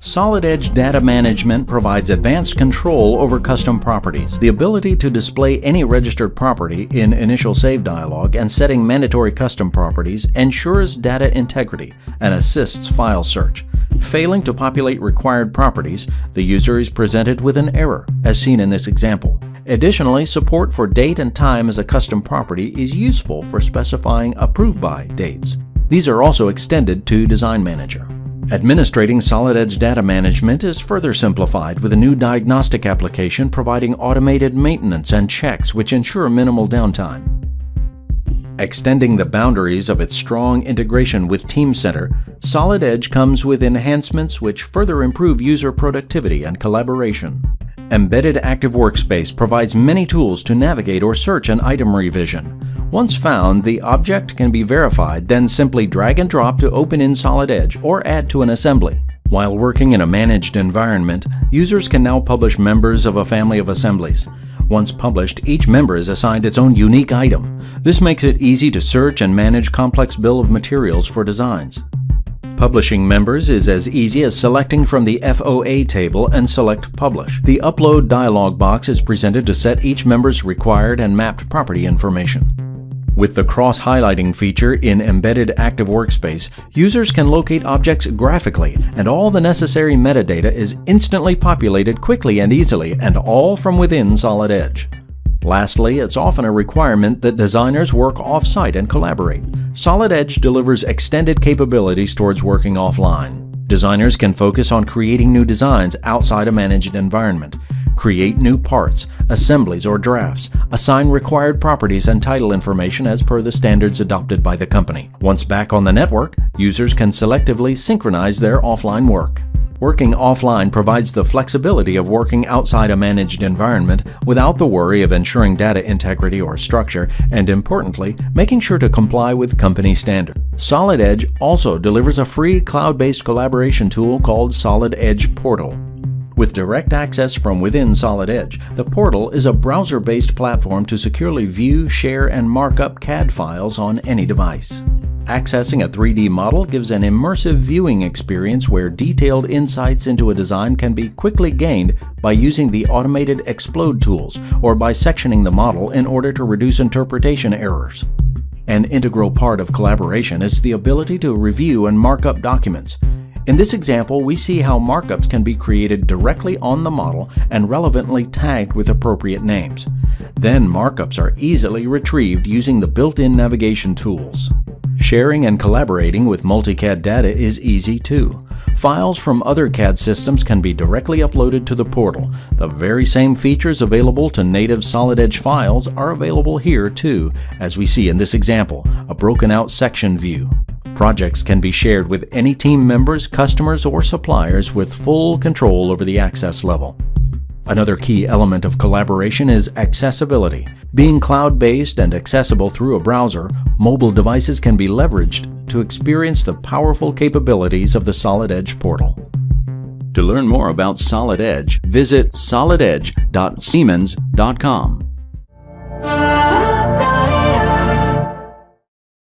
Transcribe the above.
Solid Edge Data Management provides advanced control over custom properties. The ability to display any registered property in initial save dialog and setting mandatory custom properties ensures data integrity and assists file search. Failing to populate required properties, the user is presented with an error, as seen in this example. Additionally, support for date and time as a custom property is useful for specifying approved by dates. These are also extended to Design Manager. Administrating Solid Edge Data Management is further simplified with a new diagnostic application providing automated maintenance and checks which ensure minimal downtime. Extending the boundaries of its strong integration with Teamcenter, Solid Edge comes with enhancements which further improve user productivity and collaboration. Embedded Active Workspace provides many tools to navigate or search an item revision. Once found, the object can be verified, then simply drag and drop to open in Solid Edge or add to an assembly. While working in a managed environment, users can now publish members of a family of assemblies. Once published, each member is assigned its own unique item. This makes it easy to search and manage complex bill of materials for designs. Publishing members is as easy as selecting from the FOA table and select Publish. The Upload dialog box is presented to set each member's required and mapped property information. With the cross-highlighting feature in Embedded Active Workspace, users can locate objects graphically, and all the necessary metadata is instantly populated quickly and easily, and all from within Solid Edge. Lastly, it's often a requirement that designers work off-site and collaborate. Solid Edge delivers extended capabilities towards working offline. Designers can focus on creating new designs outside a managed environment, create new parts, assemblies, or drafts, assign required properties and title information as per the standards adopted by the company. Once back on the network, users can selectively synchronize their offline work. Working offline provides the flexibility of working outside a managed environment without the worry of ensuring data integrity or structure, and importantly, making sure to comply with company standards. Solid Edge also delivers a free cloud-based collaboration tool called Solid Edge Portal. With direct access from within Solid Edge, the portal is a browser-based platform to securely view, share, and mark up CAD files on any device. Accessing a 3D model gives an immersive viewing experience where detailed insights into a design can be quickly gained by using the automated explode tools or by sectioning the model in order to reduce interpretation errors. An integral part of collaboration is the ability to review and mark up documents. In this example, we see how markups can be created directly on the model and relevantly tagged with appropriate names. Then markups are easily retrieved using the built-in navigation tools. Sharing and collaborating with multi-CAD data is easy too. Files from other CAD systems can be directly uploaded to the portal. The very same features available to native Solid Edge files are available here too, as we see in this example, a broken out section view. Projects can be shared with any team members, customers, or suppliers with full control over the access level. Another key element of collaboration is accessibility. Being cloud-based and accessible through a browser, mobile devices can be leveraged to experience the powerful capabilities of the Solid Edge portal. To learn more about Solid Edge, visit solidedge.siemens.com.